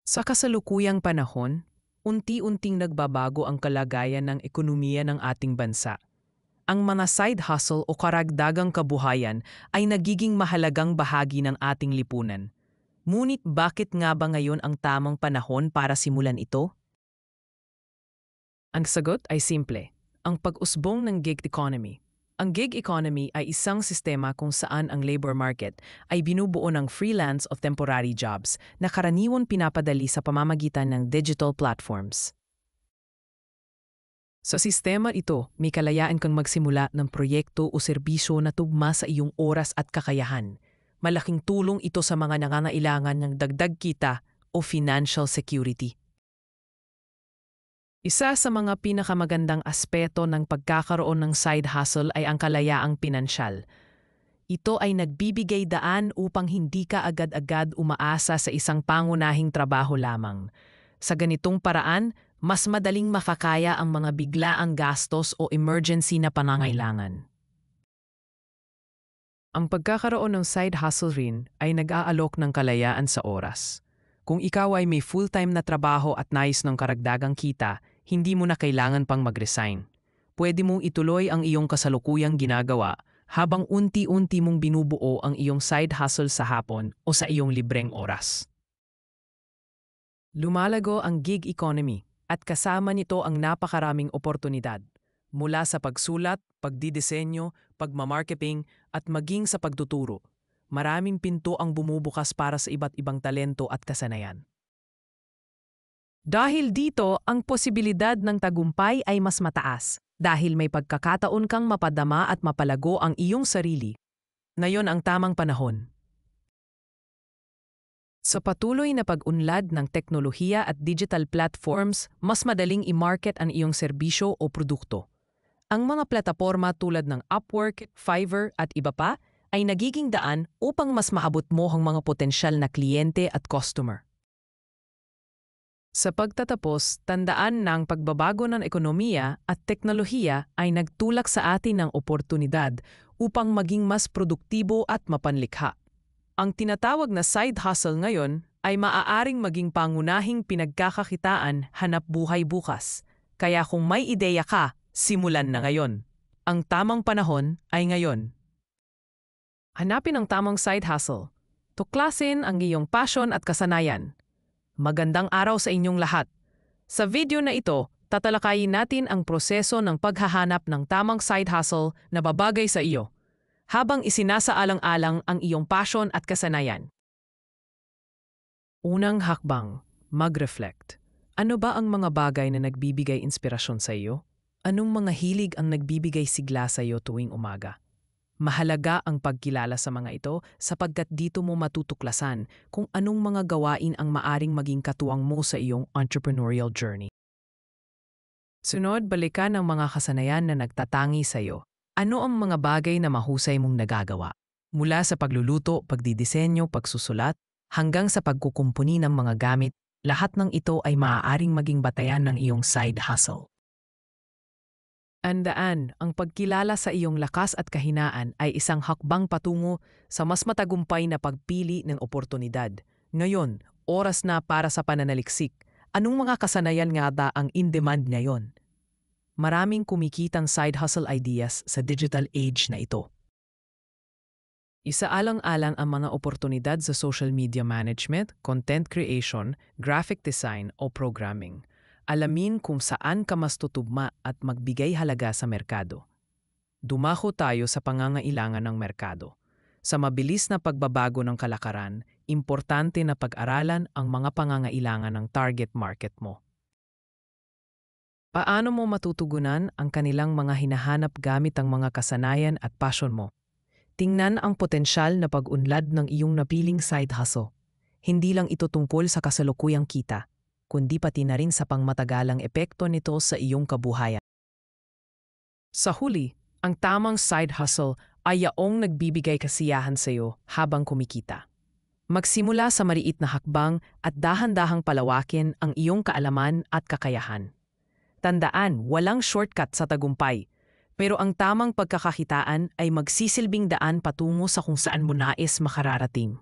Sa kasalukuyang panahon, unti-unting nagbabago ang kalagayan ng ekonomiya ng ating bansa. Ang mga side hustle o karagdagang kabuhayan ay nagiging mahalagang bahagi ng ating lipunan. Ngunit bakit nga ba ngayon ang tamang panahon para simulan ito? Ang sagot ay simple, ang pag-usbong ng gig economy. Ang gig economy ay isang sistema kung saan ang labor market ay binubuo ng freelance o temporary jobs na karaniwan pinapadali sa pamamagitan ng digital platforms. Sa sistema ito, may kalayaan kang magsimula ng proyekto o serbisyo na tugma sa iyong oras at kakayahan. Malaking tulong ito sa mga nangangailangan ng dagdag kita o financial security. Isa sa mga pinakamagandang aspeto ng pagkakaroon ng side hustle ay ang kalayaang pinansyal. Ito ay nagbibigay daan upang hindi ka agad-agad umaasa sa isang pangunahing trabaho lamang. Sa ganitong paraan, mas madaling makakaya ang mga biglaang gastos o emergency na pangangailangan. Ang pagkakaroon ng side hustle rin ay nag-aalok ng kalayaan sa oras. Kung ikaw ay may full-time na trabaho at nais ng karagdagang kita, hindi mo na kailangan pang mag-resign. Pwede mong ituloy ang iyong kasalukuyang ginagawa habang unti-unti mong binubuo ang iyong side hustle sa hapon o sa iyong libreng oras. Lumalago ang gig economy at kasama nito ang napakaraming oportunidad. Mula sa pagsulat, pagdidisenyo, pagmamarketing at maging sa pagtuturo. Maraming pinto ang bumubukas para sa iba't ibang talento at kasanayan. Dahil dito, ang posibilidad ng tagumpay ay mas mataas dahil may pagkakataon kang mapadama at mapalago ang iyong sarili. Ngayon ang tamang panahon. Sa patuloy na pag-unlad ng teknolohiya at digital platforms, mas madaling i-market ang iyong serbisyo o produkto. Ang mga plataporma tulad ng Upwork, Fiverr at iba pa ay nagiging daan upang mas maabot mo ang mga potensyal na kliyente at customer. Sa pagtatapos, tandaan na ang pagbabago ng ekonomiya at teknolohiya ay nagtulak sa atin ng oportunidad upang maging mas produktibo at mapanlikha. Ang tinatawag na side hustle ngayon ay maaaring maging pangunahing pinagkakakitaan hanap buhay bukas. Kaya kung may ideya ka, simulan na ngayon. Ang tamang panahon ay ngayon. Hanapin ang tamang side hustle. Tuklasin ang iyong passion at kasanayan. Magandang araw sa inyong lahat. Sa video na ito, tatalakayin natin ang proseso ng paghahanap ng tamang side hustle na babagay sa iyo, habang isinasaalang-alang ang iyong passion at kasanayan. Unang hakbang, mag-reflect. Ano ba ang mga bagay na nagbibigay inspirasyon sa iyo? Anong mga hilig ang nagbibigay sigla sa iyo tuwing umaga? Mahalaga ang pagkilala sa mga ito sapagkat dito mo matutuklasan kung anong mga gawain ang maaring maging katuwang mo sa iyong entrepreneurial journey. Sunod, balikan ang mga kasanayan na nagtatangi sa iyo. Ano ang mga bagay na mahusay mong nagagawa? Mula sa pagluluto, pagdidisenyo, pagsusulat, hanggang sa pagkukumpuni ng mga gamit, lahat ng ito ay maaaring maging batayan ng iyong side hustle. Andaan, ang pagkilala sa iyong lakas at kahinaan ay isang hakbang patungo sa mas matagumpay na pagpili ng oportunidad. Ngayon, oras na para sa pananaliksik. Anong mga kasanayan nga ba ang in-demand ngayon? Maraming kumikitang side hustle ideas sa digital age na ito. Isaalang-alang ang mga oportunidad sa social media management, content creation, graphic design o programming. Alamin kung saan ka mas tutugma at magbigay halaga sa merkado. Dumako tayo sa pangangailangan ng merkado. Sa mabilis na pagbabago ng kalakaran, importante na pag-aralan ang mga pangangailangan ng target market mo. Paano mo matutugunan ang kanilang mga hinahanap gamit ang mga kasanayan at passion mo? Tingnan ang potensyal na pag-unlad ng iyong napiling side hustle. Hindi lang ito tungkol sa kasalukuyang kita, kundi pati na rin sa pangmatagalang epekto nito sa iyong kabuhayan. Sa huli, ang tamang side hustle ay yaong nagbibigay kasiyahan sa iyo habang kumikita. Magsimula sa maliit na hakbang at dahan-dahang palawakin ang iyong kaalaman at kakayahan. Tandaan, walang shortcut sa tagumpay, pero ang tamang pagkakakitaan ay magsisilbing daan patungo sa kung saan mo nais makararating.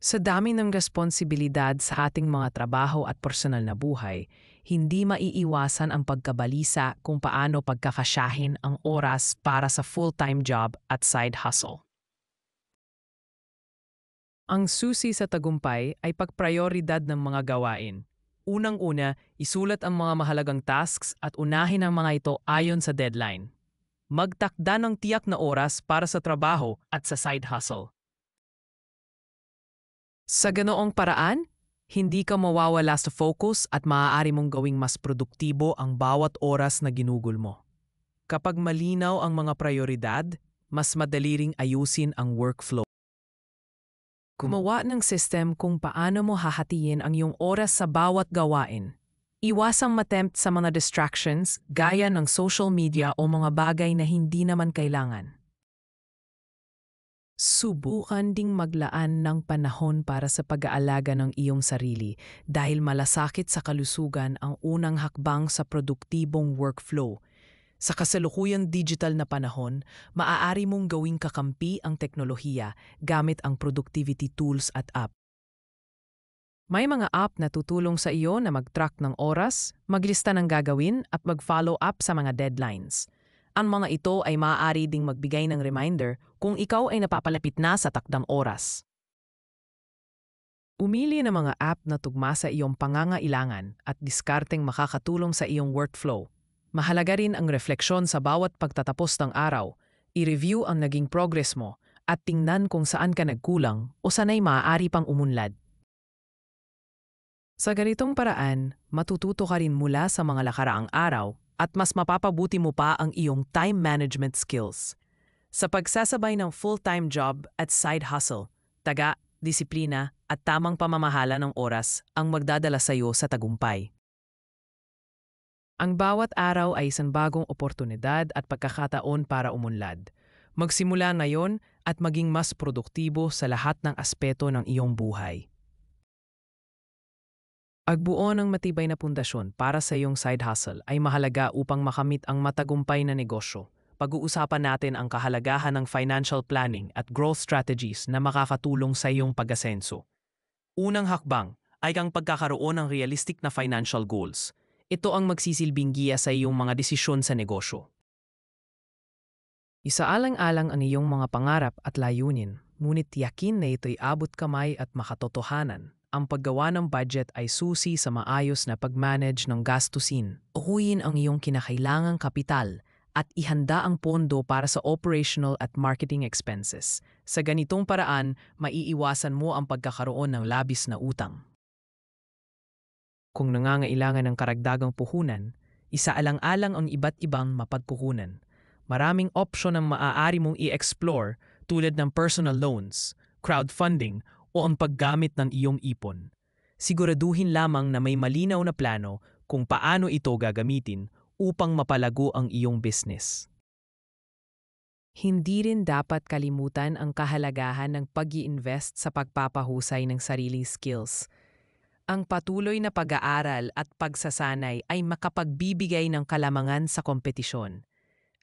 Sa dami ng responsibilidad sa ating mga trabaho at personal na buhay, hindi maiiwasan ang pagkabalisa kung paano pagkakasyahin ang oras para sa full-time job at side hustle. Ang susi sa tagumpay ay pagprioridad ng mga gawain. Unang-una, isulat ang mga mahalagang tasks at unahin ang mga ito ayon sa deadline. Magtakda ng tiyak na oras para sa trabaho at sa side hustle. Sa ganoong paraan, hindi ka mawawala sa focus at maaari mong gawing mas produktibo ang bawat oras na ginugol mo. Kapag malinaw ang mga prioridad, mas madali ring ayusin ang workflow. Gumawa ng system kung paano mo hahatiin ang iyong oras sa bawat gawain. Iwasang matempt sa mga distractions gaya ng social media o mga bagay na hindi naman kailangan. Subukan ding maglaan ng panahon para sa pag-aalaga ng iyong sarili dahil malasakit sa kalusugan ang unang hakbang sa produktibong workflow. Sa kasalukuyang digital na panahon, maaari mong gawing kakampi ang teknolohiya gamit ang productivity tools at app. May mga app na tutulong sa iyo na mag-track ng oras, maglista ng gagawin at mag-follow up sa mga deadlines. Ang mga ito ay maaari ding magbigay ng reminder kung ikaw ay napapalapit na sa takdang oras. Umili ng mga app na tugma sa iyong pangangailangan at diskarteng makakatulong sa iyong workflow. Mahalaga rin ang refleksyon sa bawat pagtatapos ng araw, i-review ang naging progress mo at tingnan kung saan ka nagkulang o sana'y maaari pang umunlad. Sa ganitong paraan, matututo ka rin mula sa mga nakaraang araw at mas mapapabuti mo pa ang iyong time management skills. Sa pagsasabay ng full-time job at side hustle, taga, disiplina at tamang pamamahala ng oras ang magdadala sa iyo sa tagumpay. Ang bawat araw ay isang bagong oportunidad at pagkakataon para umunlad. Magsimula ngayon at maging mas produktibo sa lahat ng aspeto ng iyong buhay. Agbuo ng matibay na pundasyon para sa iyong side hustle ay mahalaga upang makamit ang matagumpay na negosyo. Pag-uusapan natin ang kahalagahan ng financial planning at growth strategies na makakatulong sa iyong pag-asenso. Unang hakbang ay ang pagkakaroon ng realistic na financial goals. Ito ang magsisilbing giya sa iyong mga desisyon sa negosyo. Isaalang-alang ang iyong mga pangarap at layunin, ngunit yakin na ito'y abot kamay at makatotohanan. Ang paggawa ng budget ay susi sa maayos na pag-manage ng gastusin. Uhuyin ang iyong kinakailangang kapital at ihanda ang pondo para sa operational at marketing expenses. Sa ganitong paraan, maiiwasan mo ang pagkakaroon ng labis na utang. Kung nangangailangan ng karagdagang puhunan, isaalang-alang ang iba't ibang mapagpuhunan. Maraming opsyon ang maaari mong i-explore tulad ng personal loans, crowdfunding o ang paggamit ng iyong ipon. Siguraduhin lamang na may malinaw na plano kung paano ito gagamitin upang mapalago ang iyong business. Hindi rin dapat kalimutan ang kahalagahan ng pag-i-invest sa pagpapahusay ng sariling skills. Ang patuloy na pag-aaral at pagsasanay ay makapagbibigay ng kalamangan sa kompetisyon.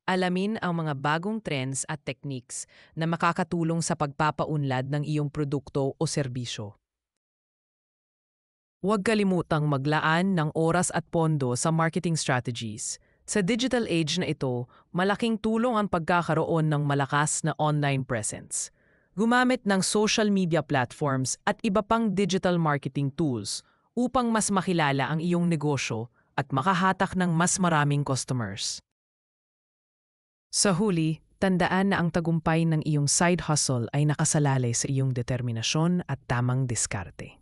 Alamin ang mga bagong trends at techniques na makakatulong sa pagpapaunlad ng iyong produkto o serbisyo. Huwag kalimutang maglaan ng oras at pondo sa marketing strategies. Sa digital age na ito, malaking tulong ang pagkakaroon ng malakas na online presence. Gumamit ng social media platforms at iba pang digital marketing tools upang mas makilala ang iyong negosyo at makahatak ng mas maraming customers. Sa huli, tandaan na ang tagumpay ng iyong side hustle ay nakasalalay sa iyong determinasyon at tamang diskarte.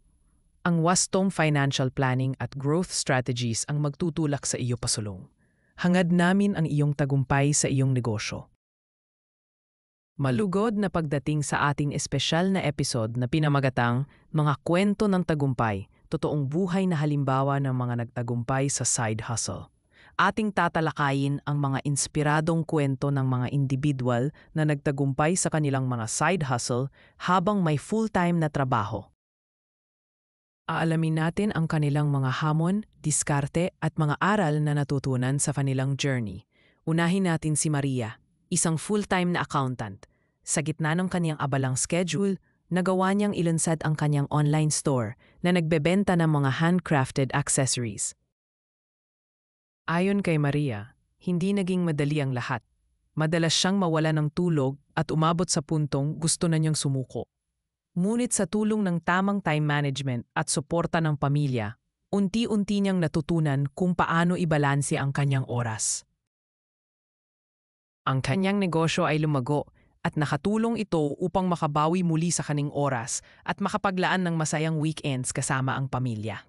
Ang wastong financial planning at growth strategies ang magtutulak sa iyo pasulong. Hangad namin ang iyong tagumpay sa iyong negosyo. Malugod na pagdating sa ating espesyal na episode na pinamagatang Mga Kwento ng Tagumpay, totoong buhay na halimbawa ng mga nagtagumpay sa side hustle. Ating tatalakayin ang mga inspiradong kwento ng mga individual na nagtagumpay sa kanilang mga side hustle habang may full-time na trabaho. Aalamin natin ang kanilang mga hamon, diskarte at mga aral na natutunan sa kanilang journey. Unahin natin si Maria, isang full-time na accountant. Sa gitna ng kaniyang abalang schedule, nagawa niyang ilunsad ang kanyang online store na nagbebenta ng mga handcrafted accessories. Ayon kay Maria, hindi naging madali ang lahat. Madalas siyang mawala ng tulog at umabot sa puntong gusto na niyang sumuko. Ngunit sa tulong ng tamang time management at suporta ng pamilya, unti-unti niyang natutunan kung paano ibalanse ang kanyang oras. Ang kanyang negosyo ay lumago at nakatulong ito upang makabawi muli sa kanyang oras at makapaglaan ng masayang weekends kasama ang pamilya.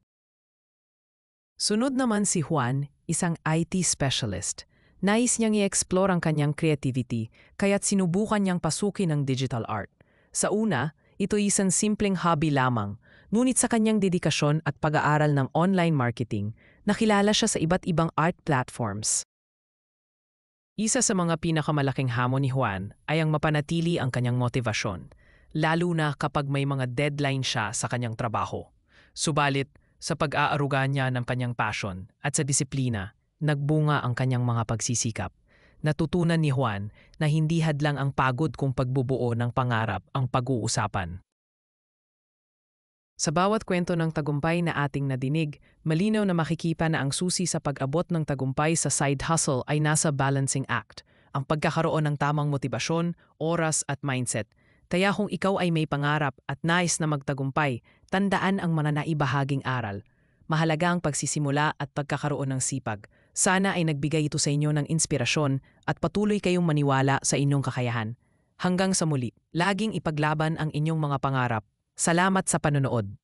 Sunod naman si Juan, isang IT specialist. Nais niyang i-explore ang kanyang creativity kaya't sinubukan niyang pasukin ang digital art. Sa una, ito isang simpleng hobby lamang, ngunit sa kanyang dedikasyon at pag-aaral ng online marketing, nakilala siya sa iba't ibang art platforms. Isa sa mga pinakamalaking hamon ni Juan ay ang mapanatili ang kanyang motibasyon, lalo na kapag may mga deadline siya sa kanyang trabaho. Subalit, sa pag-aaruga niya ng kanyang passion at sa disiplina, nagbunga ang kanyang mga pagsisikap. Natutunan ni Juan na hindi hadlang ang pagod kung pagbubuo ng pangarap ang pag-uusapan. Sa bawat kwento ng tagumpay na ating nadinig, malinaw na makikita na ang susi sa pag-abot ng tagumpay sa side hustle ay nasa balancing act, ang pagkakaroon ng tamang motibasyon, oras at mindset. Kaya kung ikaw ay may pangarap at nais na magtagumpay, tandaan ang mananaibahaging aral. Mahalaga ang pagsisimula at pagkakaroon ng sipag. Sana ay nagbigay ito sa inyo ng inspirasyon at patuloy kayong maniwala sa inyong kakayahan. Hanggang sa muli, laging ipaglaban ang inyong mga pangarap. Salamat sa panonood.